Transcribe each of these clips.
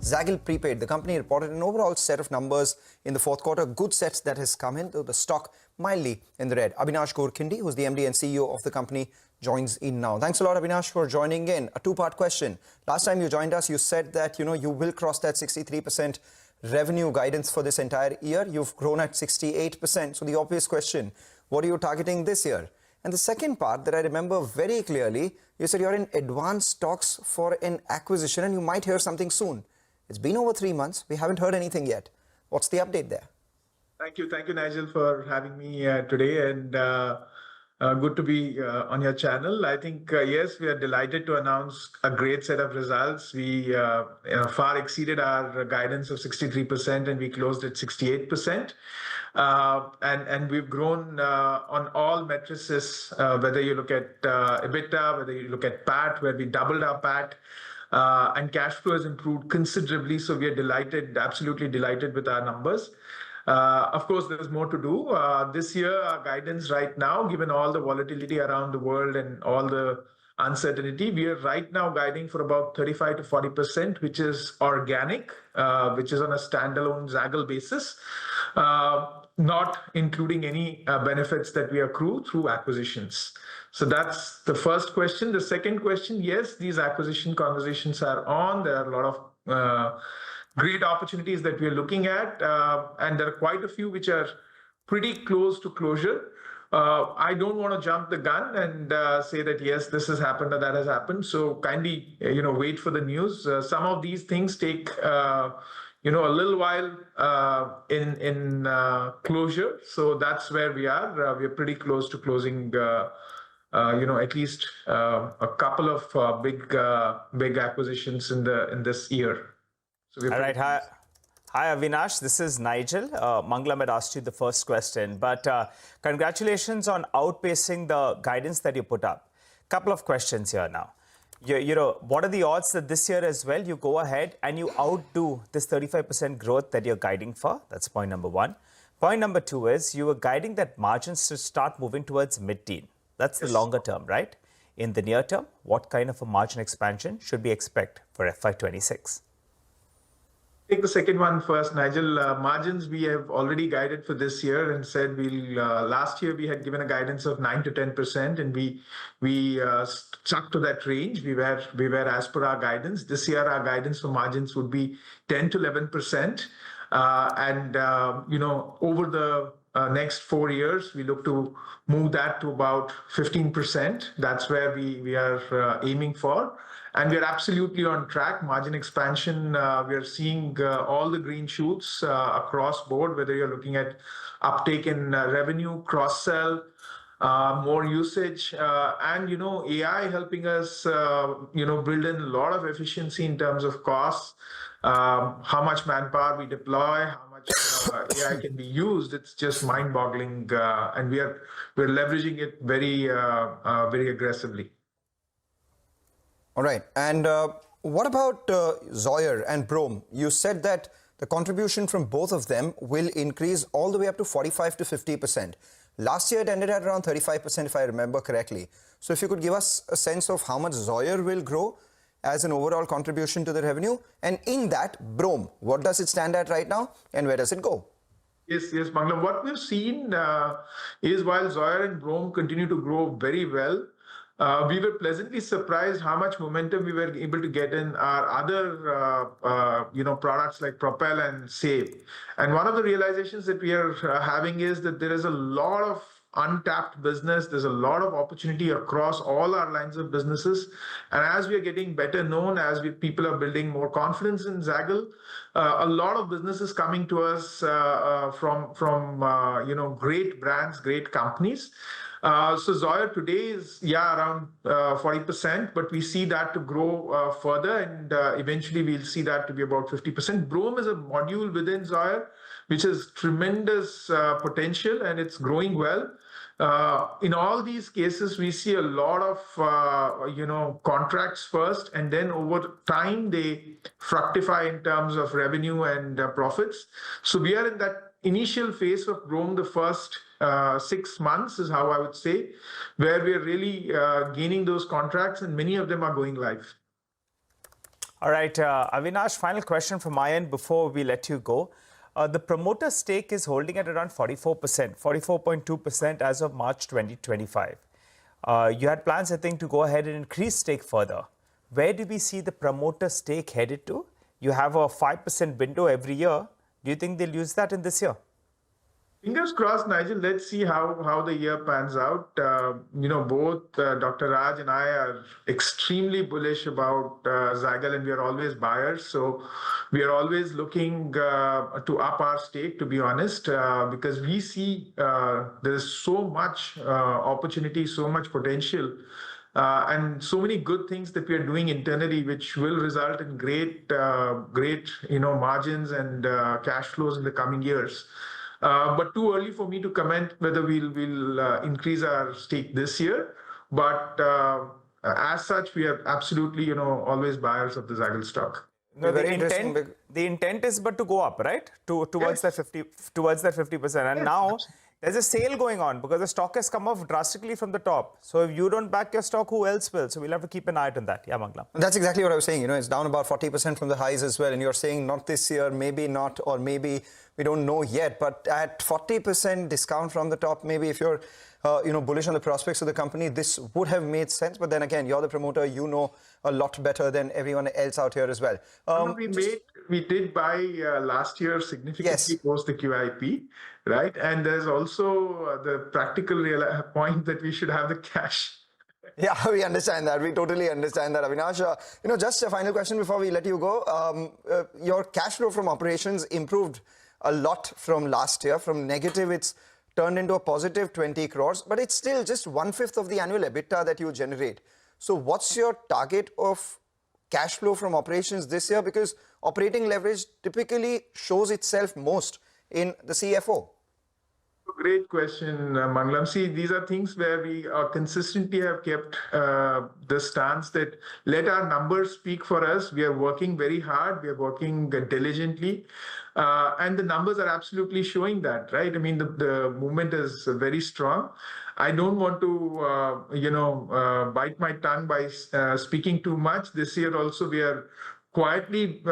Zaggle Prepaid, the company reported an overall set of numbers in the fourth quarter, good sets that has come in, though the stock mildly in the red. Avinash Godkhindi, who's the MD and CEO of the company, joins in now. Thanks a lot, Avinash, for joining in. A two-part question. Last time you joined us, you said that, you will cross that 63% revenue guidance for this entire year. You've grown at 68%. So the obvious question, what are you targeting this year? And the second part that I remember very clearly, you said you're in advanced talks for an acquisition and you might hear something soon. It's been over 3 months. We haven't heard anything yet. What's the update there? Thank you, Nigel, for having me today, and good to be on your channel. I think, yes, we are delighted to announce a great set of results. We far exceeded our guidance of 63% and we closed at 68%. And we've grown on all metrics, whether you look at EBITDA, whether you look at PAT, where we doubled our PAT. And cash flow has improved considerably. So we are delighted, absolutely delighted with our numbers. Of course, there's more to do. This year, our guidance right now, given all the volatility around the world and all the uncertainty, we are right now guiding for about 35 to 40%, which is organic, which is on a standalone Zaggle basis, not including any benefits that we accrue through acquisitions. So that's the first question. The second question, yes, these acquisition conversations are on. There are a lot of great opportunities that we are looking at, and there are quite a few which are pretty close to closure. I don't want to jump the gun and say that, yes, this has happened or that has happened. So kindly, wait for the news. Some of these things take, a little while in closure. So that's where we are. We are pretty close to closing at least a couple of big acquisitions in this year. So all right. Hi, Avinash. This is Nigel. Mangalam had asked you the first question, but congratulations on outpacing the guidance that you put up. Couple of questions here now. What are the odds that this year as well you go ahead and you outdo this 35% growth that you're guiding for? That's point number one. Point number two is you were guiding that margins to start moving towards mid-teen. That's the longer term, right? In the near term, what kind of a margin expansion should we expect for FY26? Take the second one first, Nigel. Margins we have already guided for this year and said last year we had given a guidance of 9 to 10%, and we stuck to that range. We were as per our guidance. This year our guidance for margins would be 10 to 11%, and over the next 4 years, we look to move that to about 15%. That's where we are aiming for. And we're absolutely on track. Margin expansion, we are seeing all the green shoots across board, whether you're looking at uptake in revenue, cross-sell, more usage, and, AI helping us, build in a lot of efficiency in terms of costs, how much manpower we deploy, how much AI can be used. It's just mind-boggling, and we're leveraging it very aggressively. All right. And what about Zoyer and Brom? You said that the contribution from both of them will increase all the way up to 45 to 50%. Last year it ended at around 35%, if I remember correctly. So if you could give us a sense of how much Zoyer will grow as an overall contribution to the revenue, and in that, Brom, what does it stand at right now and where does it go? Yes, Mangalam. What we've seen is while Zoyer and Brom continue to grow very well, we were pleasantly surprised how much momentum we were able to get in our other, products like Propel and Save. And one of the realizations that we are having is that there is a lot of untapped business. There's a lot of opportunity across all our lines of businesses. And as we are getting better known, as people are building more confidence in Zaggle, a lot of businesses coming to us from great brands, great companies. So Zoyer today is, around 40%, but we see that to grow further, and eventually we'll see that to be about 50%. Brom is a module within Zoyer, which has tremendous potential, and it's growing well. In all these cases, we see a lot of, contracts first, and then over time, they fructify in terms of revenue and profits. So we are in that initial phase of Brom. The first 6 months is how I would say, where we are really gaining those contracts, and many of them are going live. All right, Avinash, final question from my end before we let you go. The promoter stake is holding at around 44%, 44.2% as of March 2025. You had plans, I think, to go ahead and increase stake further. Where do we see the promoter stake headed to? You have a 5% window every year. Do you think they'll use that in this year? Fingers crossed, Nigel. Let's see how the year pans out. Both Dr. Raj and I are extremely bullish about Zaggle, and we are always buyers. So we are always looking to up our stake, to be honest, because we see there is so much opportunity, so much potential. And so many good things that we are doing internally, which will result in great margins and cash flows in the coming years. But too early for me to comment whether we'll increase our stake this year. But as such, we are absolutely, always buyers of the Zaggle stock. No, the intent is but to go up, right? Towards that 50%. And now there's a sale going on because the stock has come off drastically from the top. So if you don't back your stock, who else will? So we'll have to keep an eye on that. Yeah, Manglam. That's exactly what I was saying. It's down about 40% from the highs as well. And you're saying not this year, maybe not, or maybe we don't know yet. But at 40% discount from the top, maybe if you're bullish on the prospects of the company, this would have made sense. But then again, you're the promoter, you know a lot better than everyone else out here as well. We did buy last year significantly post the QIP, right? And there's also the practical point that we should have the cash. Yeah, we understand that. We totally understand that, Avinash. Just a final question before we let you go. Your cash flow from operations improved a lot from last year. From negative, it's turned into a positive 20 crores, but it's still just 1/5 of the annual EBITDA that you generate. So what's your target of cash flow from operations this year? Because operating leverage typically shows itself most in the CFO. Great question, Manglam. See, these are things where we consistently have kept the stance that let our numbers speak for us. We are working very hard. We are working diligently. And the numbers are absolutely showing that, right? I mean, the movement is very strong. I don't want to, bite my tongue by speaking too much. This year also, we are quietly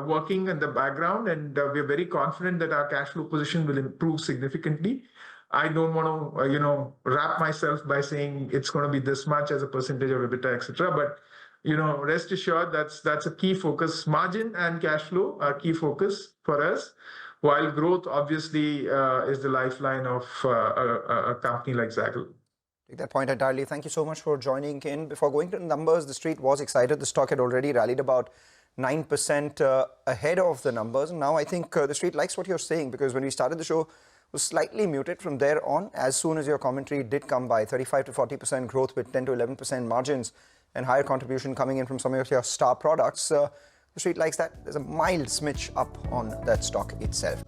working in the background, and we're very confident that our cash flow position will improve significantly. I don't want to, wrap myself by saying it's going to be this much as a percentage of EBITDA, etc. But, rest assured that's a key focus. Margin and cash flow are key focus for us, while growth obviously is the lifeline of a company like Zaggle. Take that point entirely. Thank you so much for joining in. Before going to the numbers, the street was excited. The stock had already rallied about 9% ahead of the numbers. Now I think the street likes what you're saying, because when we started the show, it was slightly muted. From there on, as soon as your commentary did come by, 35 to 40% growth with 10 to 11% margins and higher contribution coming in from some of your star products, the street likes that. There's a mild smidge up on that stock itself.